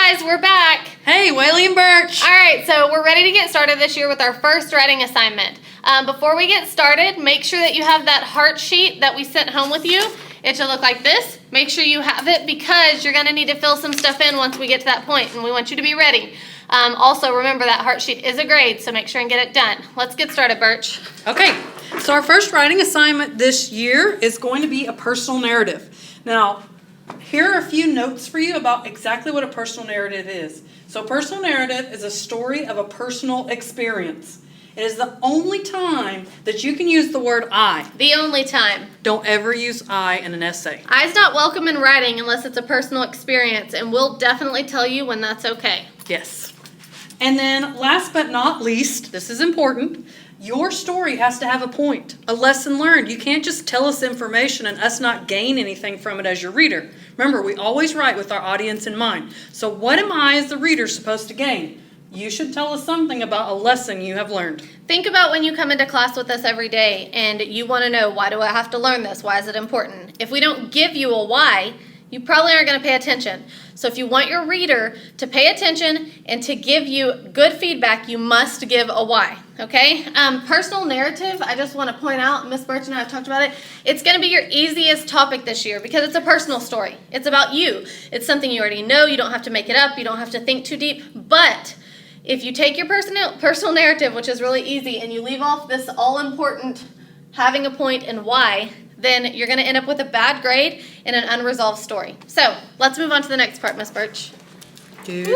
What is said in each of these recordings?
guys, we're back. Hey, Whaley and Birch. All right, so we're ready to get started this year with our first writing assignment. Before we get started, make sure that you have that heart sheet that we sent home with you. It should look like this. Make sure you have it because you're going to need to fill some stuff in once we get to that point, and we want you to be ready. Also, remember that heart sheet is a grade, so make sure and get it done. Let's get started, Birch. Okay, so our first writing assignment this year is going to be a personal narrative. Now, here are a few notes for you about exactly what a personal narrative is. So a personal narrative is a story of a personal experience. It is the only time that you can use the word I. The only time. Don't ever use I in an essay. I's not welcome in writing unless it's a personal experience, and we'll definitely tell you when that's okay. Yes. And then last but not least, this is important, your story has to have a point, a lesson learned. You can't just tell us information and us not gain anything from it as your reader. Remember, we always write with our audience in mind. So what am I as the reader supposed to gain? You should tell us something about a lesson you have learned. Think about when you come into class with us every day and you want to know, why do I have to learn this? Why is it important? If we don't give you a why, you probably aren't going to pay attention. So if you want your reader to pay attention and to give you good feedback, you must give a why, okay? Personal narrative, I just want to point out, Miss Birch and I have talked about it, it's going to be your easiest topic this year because it's a personal story. It's about you. It's something you already know. You don't have to make it up. You don't have to think too deep. But if you take your personal narrative, which is really easy, and you leave off this all-important having a point and why, then you're going to end up with a bad grade and an unresolved story. So let's move on to the next part, Miss Birch. Okay,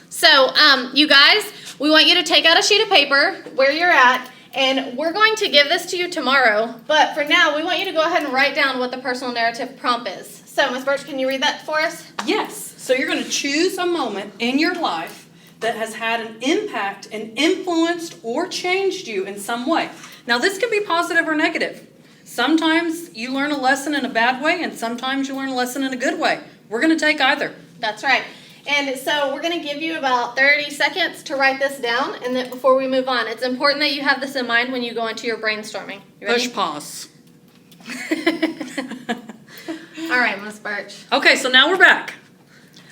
so you guys, we want you to take out a sheet of paper where you're at, and we're going to give this to you tomorrow, but for now, we want you to go ahead and write down what the personal narrative prompt is. So, Miss Birch, can you read that for us? Yes. So you're going to choose a moment in your life that has had an impact and influenced or changed you in some way. Now, this can be positive or negative. Sometimes you learn a lesson in a bad way, and sometimes you learn a lesson in a good way. We're going to take either. That's right. And so we're going to give you about 30 seconds to write this down, and then before we move on, it's important that you have this in mind when you go into your brainstorming. You ready? Push pause. All right, Ms. Birch. Okay, so now we're back.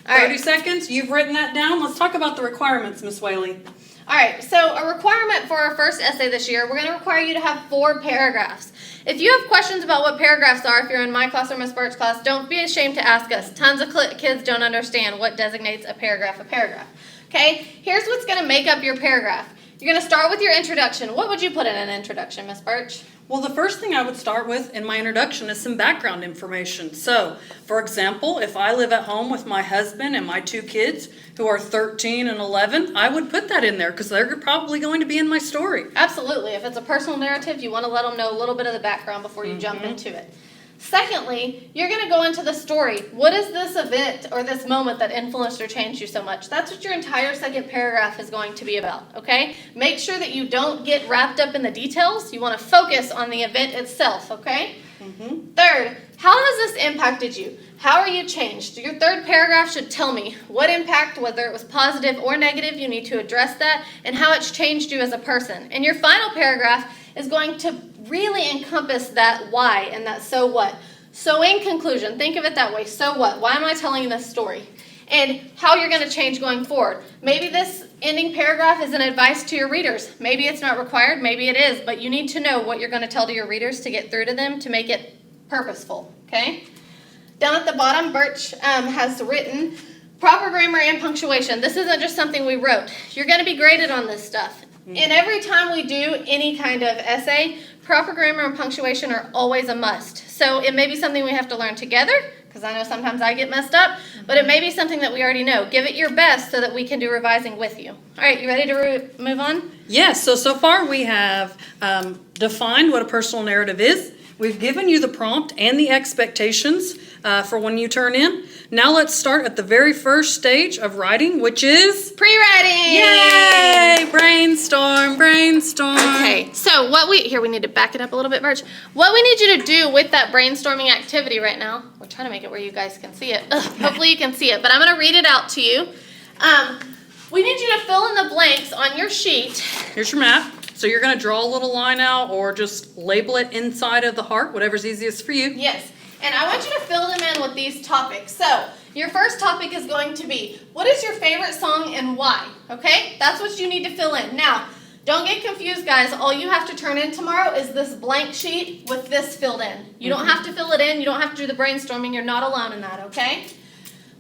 All 30 right. seconds. You've written that down. Let's talk about the requirements, Miss Whaley. All right, so a requirement for our first essay this year, we're going to require you to have 4 paragraphs. If you have questions about what paragraphs are, if you're in my class or Miss Birch's class, don't be ashamed to ask us. Tons of kids don't understand what designates a paragraph. Okay, here's what's going to make up your paragraph. You're going to start with your introduction. What would you put in an introduction, Miss Birch? Well, the first thing I would start with in my introduction is some background information. So, for example, if I live at home with my husband and my 2 kids who are 13 and 11, I would put that in there because they're probably going to be in my story. Absolutely. If it's a personal narrative, you want to let them know a little bit of the background before you jump into it. Secondly, you're going to go into the story. What is this event or this moment that influenced or changed you so much? That's what your entire second paragraph is going to be about, okay? Make sure that you don't get wrapped up in the details. You want to focus on the event itself, okay? Third, how has this impacted you? How are you changed? Your third paragraph should tell me what impact, whether it was positive or negative, you need to address that, and how it's changed you as a person. And your final paragraph is going to really encompass that why and that so what. So in conclusion, think of it that way. So what? Why am I telling you this story? And how you're going to change going forward. Maybe this ending paragraph is an advice to your readers. Maybe it's not required. Maybe it is. But you need to know what you're going to tell to your readers to get through to them to make it purposeful. Okay? Down at the bottom, Birch has written proper grammar and punctuation. This isn't just something we wrote. You're going to be graded on this stuff. And every time we do any kind of essay, proper grammar and punctuation are always a must. So it may be something we have to learn together, because I know sometimes I get messed up, but it may be something that we already know. Give it your best so that we can do revising with you. All right, you ready to move on? Yes, so far we have defined what a personal narrative is. We've given you the prompt and the expectations for when you turn in. Now let's start at the very first stage of writing, which is pre-writing. Yay! Brainstorm. Okay, so we need to back it up a little bit, Birch. What we need you to do with that brainstorming activity right now, we're trying to make it where you guys can see it. Hopefully you can see it, but I'm going to read it out to you. We need you to fill in the blanks on your sheet. Here's your map. So you're going to draw a little line out or just label it inside of the heart, whatever's easiest for you. Yes. And I want you to fill them in with these topics. So, your first topic is going to be, what is your favorite song and why? Okay? That's what you need to fill in. Now, don't get confused, guys. All you have to turn in tomorrow is this blank sheet with this filled in. You don't have to fill it in. You don't have to do the brainstorming. You're not alone in that, okay?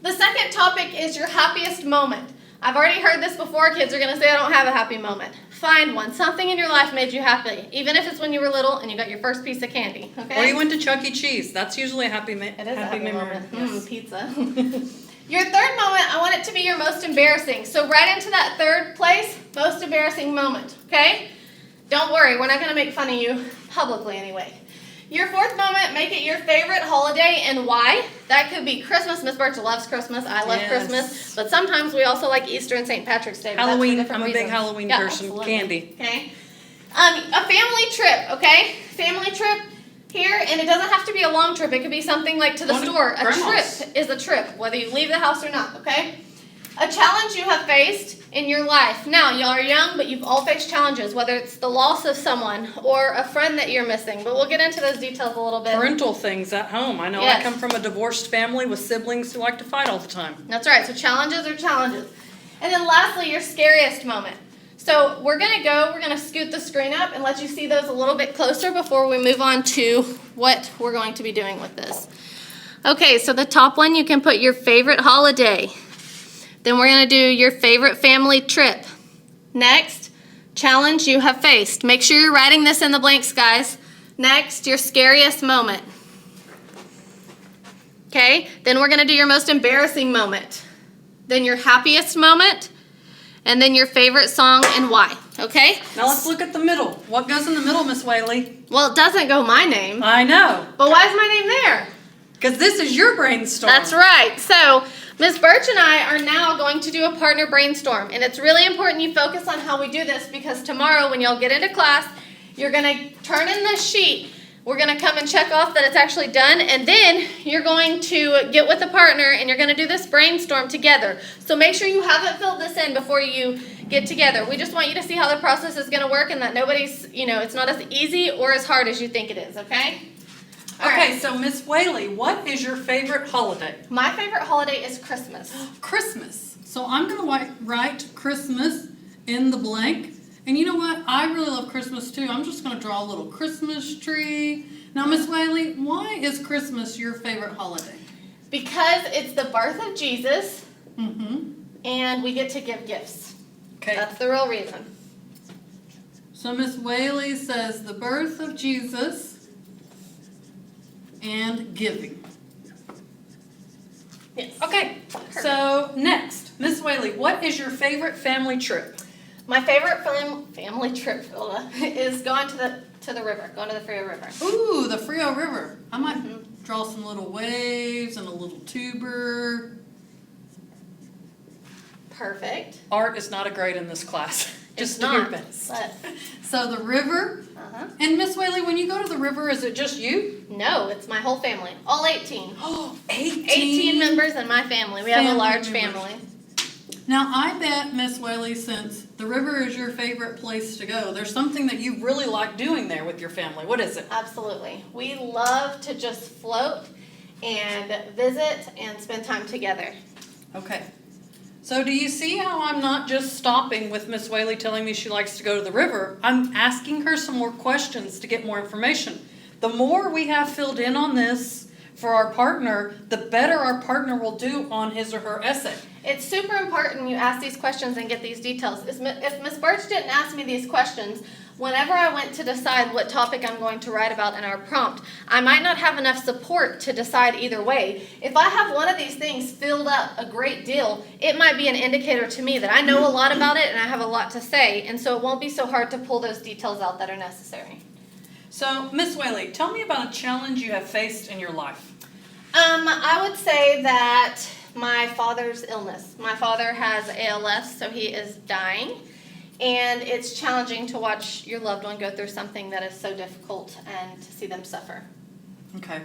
The second topic is your happiest moment. I've already heard this before. Kids are going to say, I don't have a happy moment. Find one. Something in your life made you happy, even if it's when you were little and you got your first piece of candy, okay? Or you went to Chuck E. Cheese. That's usually a happy It is a happy happy memory. moment. Yes. Pizza. Your third moment, I want it to be your most embarrassing. So right into that third place, most embarrassing moment, okay? Don't worry, we're not going to make fun of you publicly anyway. Your fourth moment, make it your favorite holiday and why. That could be Christmas. Miss Birch loves Christmas. I love Christmas. But sometimes we also like Easter and St. Patrick's Day. Halloween. That's for I'm a different big reasons. Halloween Yeah, person. absolutely. Candy. Okay. A family trip, okay? Family trip here, and it doesn't have to be a long trip. It could be something like to the store. A grandma's. trip is a trip, whether you leave the house or not, okay? A challenge you have faced in your life. Now, y'all are young, but you've all faced challenges, whether it's the loss of someone or a friend that you're missing. But we'll get into those details a little bit. Parental things at home. I know Yes. I come from a divorced family with siblings who like to fight all the time. That's right. So challenges are challenges. And then lastly, your scariest moment. So we're going to scoot the screen up and let you see those a little bit closer before we move on to what we're going to be doing with this. Okay, so the top one, you can put your favorite holiday. Then we're going to do your favorite family trip. Next, challenge you have faced. Make sure you're writing this in the blanks, guys. Next, your scariest moment. Okay, then we're going to do your most embarrassing moment. Then your happiest moment. And then your favorite song and why. Okay? Now let's look at the middle. What goes in the middle, Miss Whaley? Well, it doesn't go my name. I know. But why is my name there? Because this is your brainstorm. That's right. So, Ms. Birch and I are now going to do a partner brainstorm. And it's really important you focus on how we do this because tomorrow when y'all get into class, you're going to turn in this sheet. We're going to come and check off that it's actually done. And then you're going to get with a partner and you're going to do this brainstorm together. So make sure you haven't filled this in before you get together. We just want you to see how the process is going to work and that nobody's, it's not as easy or as hard as you think it is, okay? All Okay, right. so Miss Whaley, what is your favorite holiday? My favorite holiday is Christmas. Christmas. So I'm going to write Christmas in the blank. And you know what? I really love Christmas too. I'm just going to draw a little Christmas tree. Now, Miss Whaley, why is Christmas your favorite holiday? Because it's the birth of Jesus Mm-hmm. and we get to give gifts. Okay. That's the real reason. So Miss Whaley says the birth of Jesus and giving. Yes. Okay. So next, Miss Whaley, what is your favorite family trip? My favorite family trip, Philda, is going to the river, going to the Frio River. Ooh, the Frio River. I might draw some little waves and a little tuber. Perfect. Art is not a grade in this class. Just It's do your not, best. but, So the river. And Miss Whaley, when you go to the river, is it just you? no, it's my whole family. All 18. Oh, 18. 18 members in my family. We have a Family large members. family. Now, I bet, Miss Whaley, since the river is your favorite place to go, there's something that you really like doing there with your family. What is it? Absolutely. We love to just float and visit and spend time together. Okay. So do you see how I'm not just stopping with Miss Whaley telling me she likes to go to the river? I'm asking her some more questions to get more information. The more we have filled in on this for our partner, the better our partner will do on his or her essay. It's super important you ask these questions and get these details. If Ms. Birch didn't ask me these questions, whenever I went to decide what topic I'm going to write about in our prompt, I might not have enough support to decide either way. If I have one of these things filled up a great deal, it might be an indicator to me that I know a lot about it and I have a lot to say, and so it won't be so hard to pull those details out that are necessary. So, Miss Whaley, tell me about a challenge you have faced in your life. I would say that my father's illness. My father has ALS, so he is dying. And it's challenging to watch your loved one go through something that is so difficult and to see them suffer. Okay.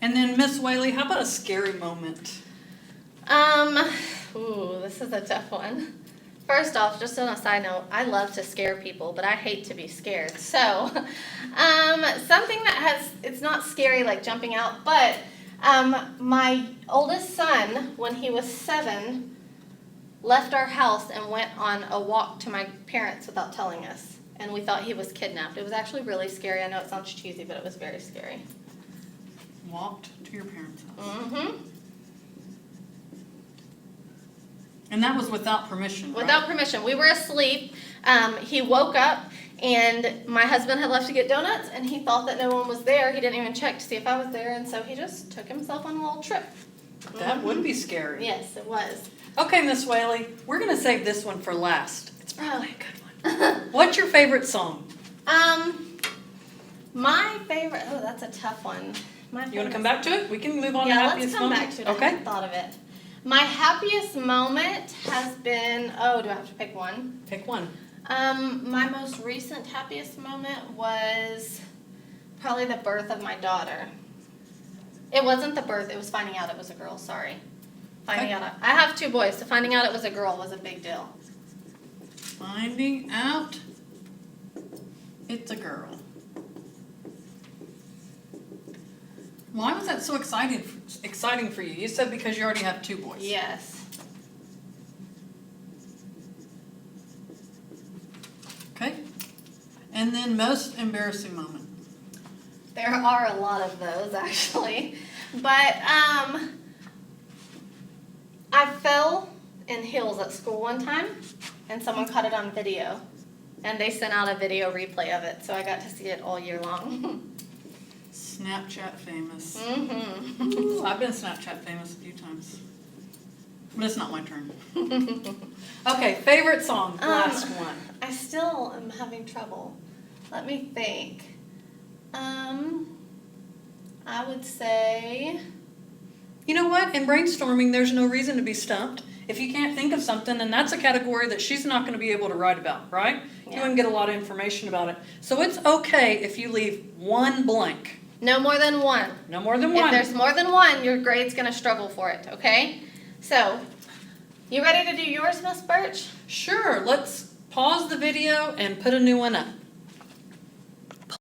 And then, Miss Whaley, how about a scary moment? This is a tough one. First off, just on a side note, I love to scare people, but I hate to be scared. So, something it's not scary like jumping out, but my oldest son, when he was 7, left our house and went on a walk to my parents without telling us. And we thought he was kidnapped. It was actually really scary. I know it sounds cheesy, but it was very scary. Walked to your parents' house. Mm-hmm. And that was without permission, right? Without permission. We were asleep. He woke up, and my husband had left to get donuts, and he thought that no one was there. He didn't even check to see if I was there, and so he just took himself on a little trip. That would be scary. Yes, it was. Okay, Miss Whaley, we're going to save this one for last. It's probably a good one. What's your favorite song? My favorite, oh, that's a tough one. You want to come back to it? We can move on to Yeah, happiest let's come moment. back to it. Okay. I hadn't thought of it. My happiest moment has been, oh, do I have to pick one? Pick one. My most recent happiest moment was probably the birth of my daughter. It wasn't the birth, it was finding out it was a girl, sorry. Finding out, I have 2 boys, so finding out it was a girl was a big deal. Finding out it's a girl. Why was that so exciting for you? You said because you already have 2 boys. Yes. Okay. And then most embarrassing moment. There are a lot of those, actually. But I fell in heels at school one time, and someone caught it on video. And they sent out a video replay of it, so I got to see it all year long. Snapchat famous. Mm-hmm. Ooh, I've been Snapchat famous a few times. But it's not my turn. Okay, favorite song, last one. I still am having trouble. Let me think. I would say... You know what? In brainstorming, there's no reason to be stumped. If you can't think of something, then that's a category that she's not going to be able to write about, right? Yeah. You wouldn't get a lot of information about it. So it's okay if you leave one blank. No more than one. No more than If one. there's more than one, your grade's going to struggle for it, okay? So, you ready to do yours, Miss Birch? Sure, let's pause the video and put a new one up.